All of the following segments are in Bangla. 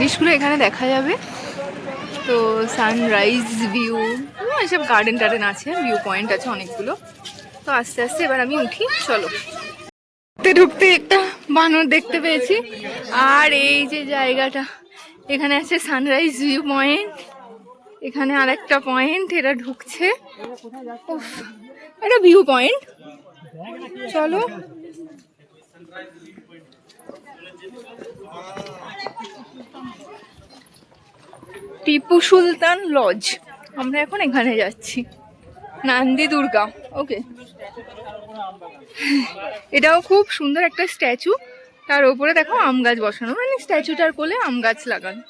জিনিসগুলো এখানে দেখা যাবে। তো সানরাইজ ভিউ, এসব গার্ডেন টার্ডেন আছে, ভিউ পয়েন্ট আছে অনেকগুলো। তো আস্তে আস্তে এবার আমি উঠি, চলো। ঢুকতে ঢুকতে একটা বানর দেখতে পেয়েছি। আর এই যে জায়গাটা, এখানে আছে সানরাইজ ভিউ পয়েন্ট, এখানে আর একটা পয়েন্ট, এরা ঢুকছে। এটা ভিউ পয়েন্ট, চলো। টিপু সুলতান লজ, আমরা এখন এখানে যাচ্ছি। নান্দি দুর্গা, ওকে। এটাও খুব সুন্দর একটা স্ট্যাচু, তার উপরে দেখো আম গাছ বসানো, মানে স্ট্যাচুটার কোলে আম গাছ লাগানো।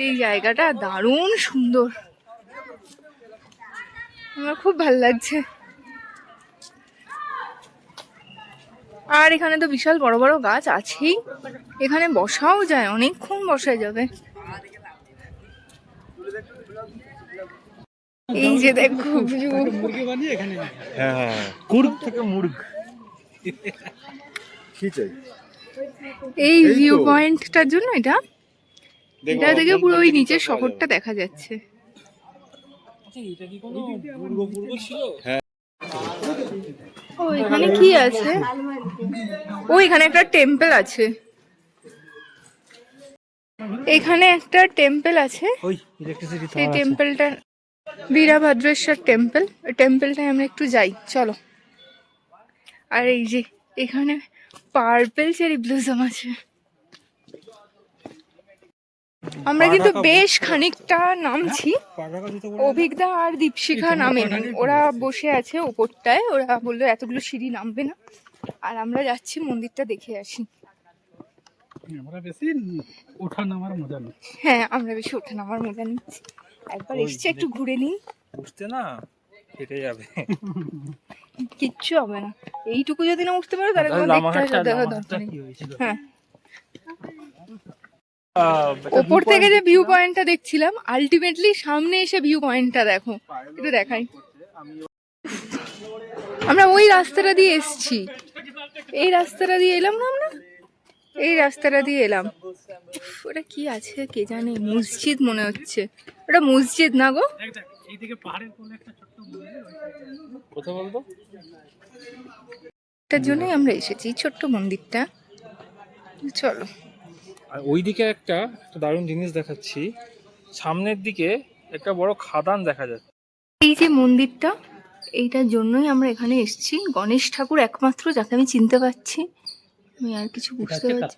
এই জায়গাটা দারুণ সুন্দর, আমার খুব ভালো লাগছে। আর এখানে তো বিশাল বড় বড় গাছ আছেই, এখানে বসাও যায়, অনেকক্ষণ বসা যাবে। এই যে দেখো ভিউ, এই ভিউ পয়েন্টটার জন্য এটা থেকে পুরো ওই নিচের শহরটা দেখা যাচ্ছে। ও এখানে কি আছে? ও এখানে একটা টেম্পল আছে, এখানে একটা টেম্পল আছে। সেই টেম্পলটা বীরভদ্রেশ্বর টেম্পল, ওই টেম্পলটায় আমরা একটু যাই, চলো। আর এই যে এখানে পার্পল চেরি ব্লুজম আছে। আমরা কিন্তু বেশ খানিকটা নামছি, অভিজ্ঞতা আর দীপশিখা নামেনি, ওরা বসে আছে উপরটায়, ওরা বললো এতগুলো সিঁড়ি নামবে না। আর আমরা যাচ্ছি মন্দিরটা দেখে আসি। আমরা বেশি ওঠা নামার মজা নিচ্ছি। হ্যাঁ, আমরা বেশি ওঠা নামার মজা নিচ্ছি। একবার এসছি, একটু ঘুরে নিই। উঠতে না হেঁটে যাবে, কিচ্ছু হবে না। এইটুকু যদি না উঠতে পারো তাহলে তোমার দেখা দরকার নেই। হ্যাঁ, ওপর থেকে যে ভিউ পয়েন্টটা দেখছিলাম, আলটিমেটলি সামনে এসে ভিউ পয়েন্টটা দেখো, একটু দেখাই। আমরা ওই রাস্তাটা দিয়ে এসছি, এই রাস্তাটা দিয়ে এলাম না আমরা, এই রাস্তাটা দিয়ে এলাম। ওটা কি আছে কে জানে, মসজিদ মনে হচ্ছে, ওটা মসজিদ না গো? এটার জন্যই আমরা এসেছি, ছোট্ট মন্দিরটা, চলো। আর ওইদিকে একটা দারুণ জিনিস দেখাচ্ছি, সামনের দিকে একটা বড় খাদান দেখা যাচ্ছে। এই যে মন্দিরটা, এইটার জন্যই আমরা এখানে এসেছি। গণেশ ঠাকুর একমাত্র যাকে আমি চিনতে পারছি, আমি আর কিছু বুঝতে পারছি।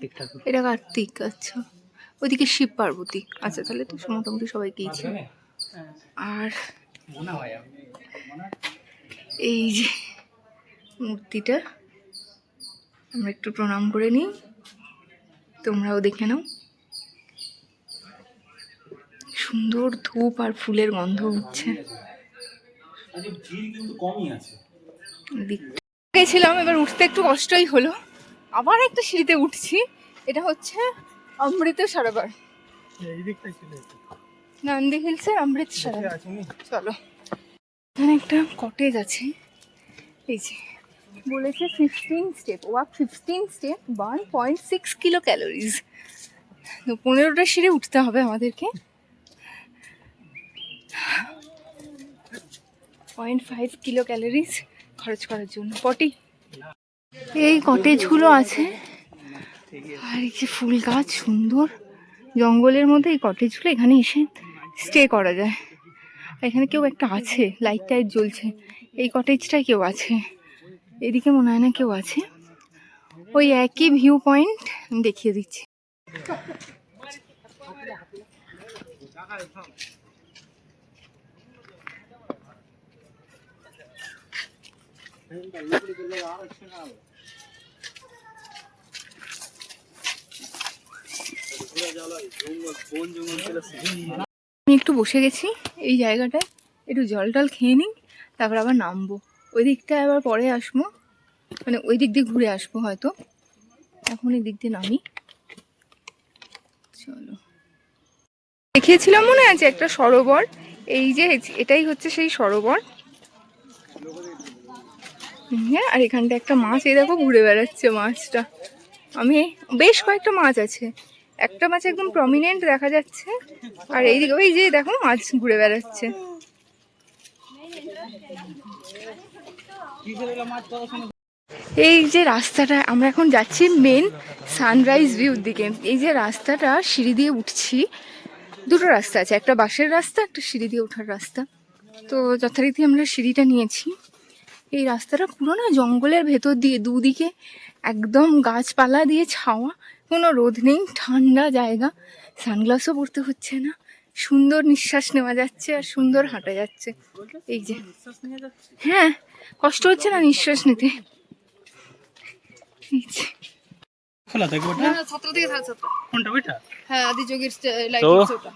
এটা কার্তিক, আচ্ছা। ওইদিকে শিব পার্বতী, আচ্ছা তাহলে তো মোটামুটি সবাই গিয়েছে। আর এই যে মূর্তিটা, আমরা একটু প্রণাম করে নিই, তোমরাও দেখে নাও। সুন্দর ধূপ আর ফুলের গন্ধ উঠছে। গেছিলাম, এবার উঠতে একটু কষ্টই হলো, আবার একটা সিঁড়িতে উঠছি। এটা হচ্ছে অমৃত সরোবর, নান্দি হিলসের অমৃত সরোবর। চলো, এখানে একটা কটেজ আছে, এই যে বলেছে 15 step walk, 15 step 1.6 kilo calories. তো 15টা সিঁড়ি উঠতে হবে আমাদেরকে, 0.5 কিলো ক্যালোরিজ খরচ করার জন্য। পটি এই কটেজগুলো আছে, আর এই যে ফুল গাছ, সুন্দর জঙ্গলের মধ্যে এই কটেজগুলো, এখানে এসে স্টে করা যায়। এখানে কেউ একটা আছে, লাইট টাইট জ্বলছে, এই কটেজটায় কেউ আছে, এদিকে মনে হয় না কেউ আছে। ওই একই ভিউ পয়েন্ট আমি দেখিয়ে দিচ্ছি। আমি একটু বসে গেছি এই জায়গাটায়, একটু জল টল খেয়ে নিই, তারপর আবার নামবো। ওই দিকটায় আবার পরে আসবো, মানে ওই দিক দিয়ে ঘুরে আসবো হয়তো, এখন এই দিক দিয়ে নামি। চলো, দেখিয়েছিলাম মনে আছে একটা সরোবর, এই যে এটাই হচ্ছে সেই সরোবর। হ্যাঁ, আর এখানটা একটা মাছ, এই দেখো ঘুরে বেড়াচ্ছে মাছটা। আমি বেশ কয়েকটা মাছ আছে, একটা মাছ একদম প্রমিনেন্ট দেখা যাচ্ছে, আর এইদিকে ওই যে দেখো মাছ ঘুরে বেড়াচ্ছে। এই যে রাস্তাটা আমরা এখন যাচ্ছি মেন সানরাইজ ভিউর দিকে। এই যে রাস্তাটা সিঁড়ি দিয়ে উঠছি, দুটো রাস্তা আছে, একটা বাঁশের রাস্তা, একটা সিঁড়ি দিয়ে ওঠার রাস্তা। তো যথারীতি আমরা সিঁড়িটা নিয়েছি। এই রাস্তাটা পুরো না জঙ্গলের ভেতর দিয়ে, দুদিকে একদম গাছপালা দিয়ে ছাওয়া, কোনো রোদ নেই, ঠান্ডা জায়গা, সানগ্লাসও পরতে হচ্ছে না, সুন্দর নিঃশ্বাস নেওয়া যাচ্ছে আর সুন্দর হাঁটা যাচ্ছে। এই যে হ্যাঁ, কষ্ট হচ্ছে না নিঃশ্বাস নিতে। এই যে খোলা থাকবে ওটা? না, ছাত্র থেকে থাক ছাত্র। কোনটা ওইটা? হ্যাঁ, আদিযোগীর তো লাইটিংস ওটা।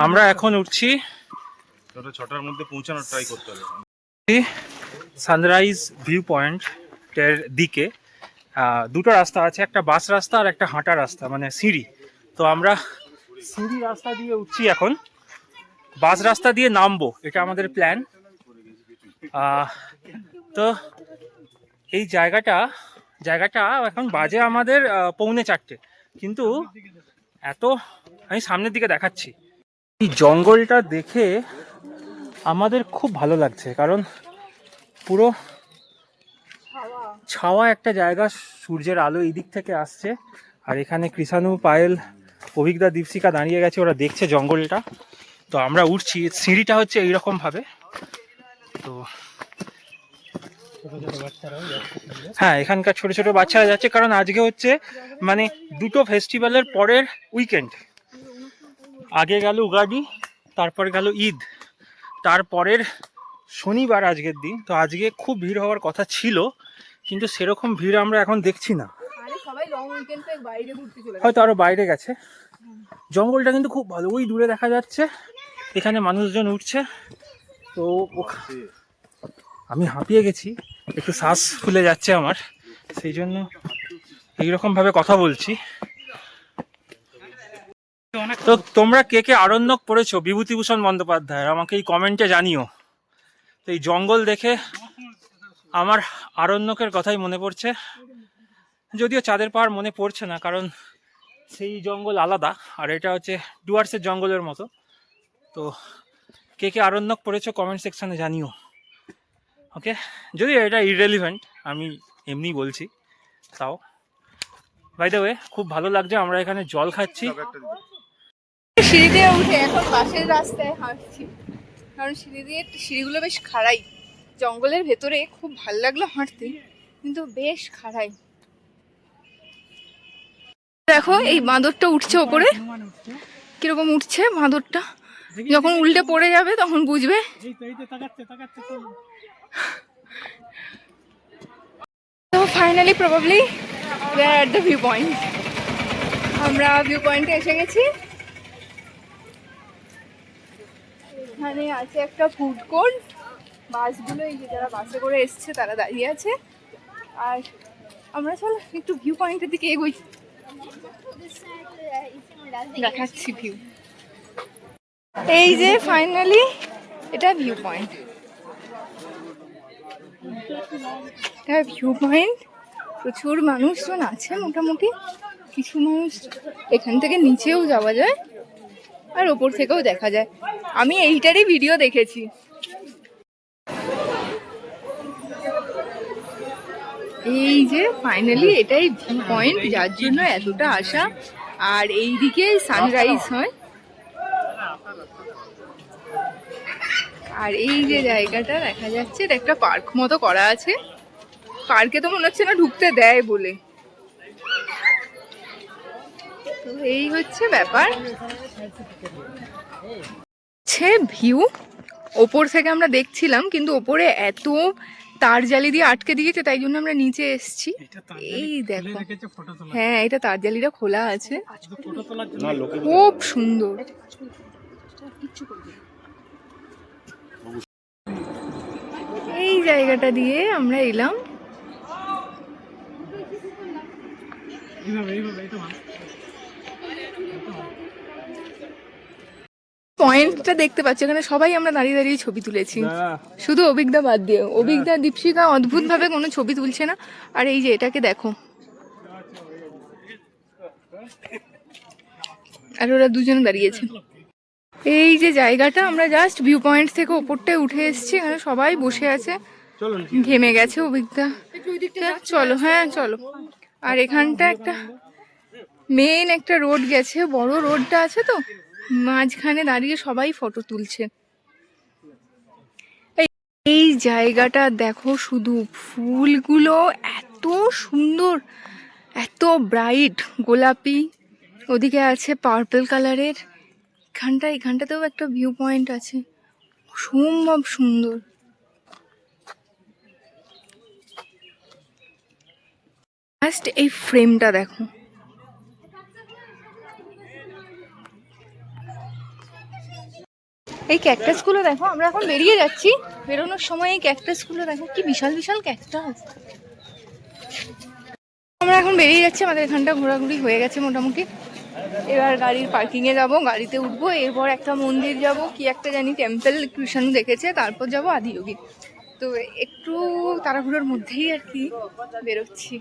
আমরা এখন উঠছি, 6টার মধ্যে পৌঁছানোর ট্রাই করতে হবে। সানরাইজ ভিউ পয়েন্টের দিকে দুটো রাস্তা আছে, একটা বাস রাস্তা আর একটা হাঁটা রাস্তা, মানে সিঁড়ি। তো আমরা সিঁড়ি রাস্তা দিয়ে উঠছি এখন, বাস রাস্তা দিয়ে নামবো, এটা আমাদের প্ল্যান। তো এই জায়গাটা এখন বাজে আমাদের 3:45, কিন্তু এত, আমি সামনের দিকে দেখাচ্ছি, এই জঙ্গলটা দেখে আমাদের খুব ভালো লাগছে, কারণ পুরো ছাওয়া একটা জায়গা, সূর্যের আলো এই দিক থেকে আসছে, আর এখানে কৃষাণু, পায়েল, অভিজ্ঞতা, দীপশিকা দাঁড়িয়ে গেছে, ওরা দেখছে জঙ্গলটা। তো আমরা উঠছি, সিঁড়িটা হচ্ছে এইরকম ভাবে। তো হ্যাঁ, এখানকার ছোট ছোট বাচ্চারা যাচ্ছে, কারণ আজকে হচ্ছে মানে দুটো ফেস্টিভ্যালের পরের উইকেন্ড। আগে গেল উগাদি, তারপরে গেল ঈদ, তারপরের শনিবার আজকের দিন। তো আজকে খুব ভিড় হওয়ার কথা ছিল, কিন্তু সেরকম ভিড় আমরা এখন দেখছি না, হয়তো আরো বাইরে গেছে। জঙ্গলটা কিন্তু খুব ভালো, ওই দূরে দেখা যাচ্ছে, এখানে মানুষজন উঠছে। তো আমি হাঁপিয়ে গেছি, একটু শ্বাস ফুলে যাচ্ছে আমার, সেই জন্য এইরকম ভাবে কথা বলছি। তো তোমরা কে কে আরণ্যক পড়েছো বিভূতিভূষণ বন্দ্যোপাধ্যায়ের, আমাকে এই কমেন্টে জানিও। তো এই জঙ্গল দেখে আমার আরণ্যকের কথাই মনে পড়ছে, যদিও চাঁদের পাহাড় মনে পড়ছে না, কারণ সেই জঙ্গল আলাদা, আর এটা হচ্ছে ডুয়ার্সের জঙ্গলের মতো। তো কে কে আরণ্যক পড়েছো কমেন্ট সেকশনে জানিও, ওকে? যদি এটা ইররেলিভেন্ট, আমি এমনি বলছি, তাও বাই দ্য ওয়ে খুব ভালো লাগছে, আমরা এখানে জল খাচ্ছি। সিঁড়ি দিয়ে উঠে এখন বাসের রাস্তায় হাঁটছি, কারণ সিঁড়িগুলো বেশ খাড়াই, জঙ্গলের ভেতরে খুব ভালো লাগলো হাঁটতে, কিন্তু বেশ খাড়াই। দেখো এই বাঁদরটা উঠছে ওপরে, কিরকম উঠছে বাঁদরটা, যখন উল্টে পড়ে যাবে তখন বুঝবে। তো finally probably we are at the view point. আমরা ভিউ পয়েন্টে এসে গেছি। এখানে আছে একটা ফুড কোর্ট, বাসগুলো এই যে যারা বাসে করে এসছে তারা দাঁড়িয়ে আছে, আর আমরা চলো একটু ভিউ পয়েন্টের দিকে এগোই, দেখাচ্ছি ভিউ। এই যে ফাইনালি এটা ভিউ পয়েন্ট, এটা ভিউ পয়েন্ট। প্রচুর মানুষজন আছে, মোটামুটি কিছু মানুষ, এখান থেকে নিচেও যাওয়া যায় আর ওপর থেকেও দেখা যায়, আমি এইটারই ভিডিও দেখেছি। এই যে ফাইনালি এটাই ভিউ পয়েন্ট, যার জন্য এতটা আসা, আর এইদিকে সানরাইজ হয়। আর এই যে জায়গাটা দেখা যাচ্ছে, এটা একটা পার্ক মতো করা আছে, পার্কে তো মনে হচ্ছে না ঢুকতে দেয় বলে। তো এই হচ্ছে ব্যাপার, ভিউ ওপর থেকে আমরা দেখছিলাম, কিন্তু ওপরে এত তার জালি দিয়ে আটকে দিয়েছে, তাই জন্য আমরা নিচে এসেছি। এই দেখো, হ্যাঁ এটা তার জালিটা খোলা আছে, খুব সুন্দর। এই জায়গাটা দিয়ে আমরা এলাম। পয়েন্টটা দেখতে পাচ্ছি, এখানে সবাই আমরা দাঁড়িয়ে দাঁড়িয়ে ছবি তুলেছি, শুধু অভিজ্ঞতা বাদ দিয়ে। অভিজ্ঞতা, দীপশিকা অদ্ভুত ভাবে কোনো ছবি তুলছে না। আর এই যে এটাকে দেখো, আর ওরা দুজনে দাঁড়িয়েছে। এই যে জায়গাটা, আমরা জাস্ট ভিউ পয়েন্ট থেকে ওপরটায় উঠে এসেছি, এখানে সবাই বসে আছে, ঘেমে গেছে অভিজ্ঞতা। চলো, হ্যাঁ চলো। আর এখানটা একটা মেন একটা রোড গেছে, বড় রোডটা আছে, তো মাঝখানে দাঁড়িয়ে সবাই ফটো তুলছে। এই জায়গাটা দেখো শুধু, ফুলগুলো এত সুন্দর, এত ব্রাইট গোলাপি, ওদিকে আছে পার্পল কালারের। এখানটাতেও একটা ভিউ পয়েন্ট আছে, অসম্ভব সুন্দর। জাস্ট এই ফ্রেমটা দেখো, এই ক্যাকটাসগুলো দেখো। আমরা এখন বেরিয়ে যাচ্ছি, বেরোনোর সময় এই ক্যাকটাসগুলো দেখো, কি বিশাল বিশাল ক্যাকটাস। আমরা এখন বেরিয়ে যাচ্ছি, আমাদের এখানটা ঘোরাঘুরি হয়ে গেছে মোটামুটি। এবার গাড়ির পার্কিংয়ে যাব, গাড়িতে উঠবো, এরপর একটা মন্দির যাব, কি একটা জানি টেম্পল, কৃষ্ণ দেখেছে, তারপর যাব আদিযোগী। তো একটু তাড়াহুড়োর মধ্যেই আর কি বেরোচ্ছি।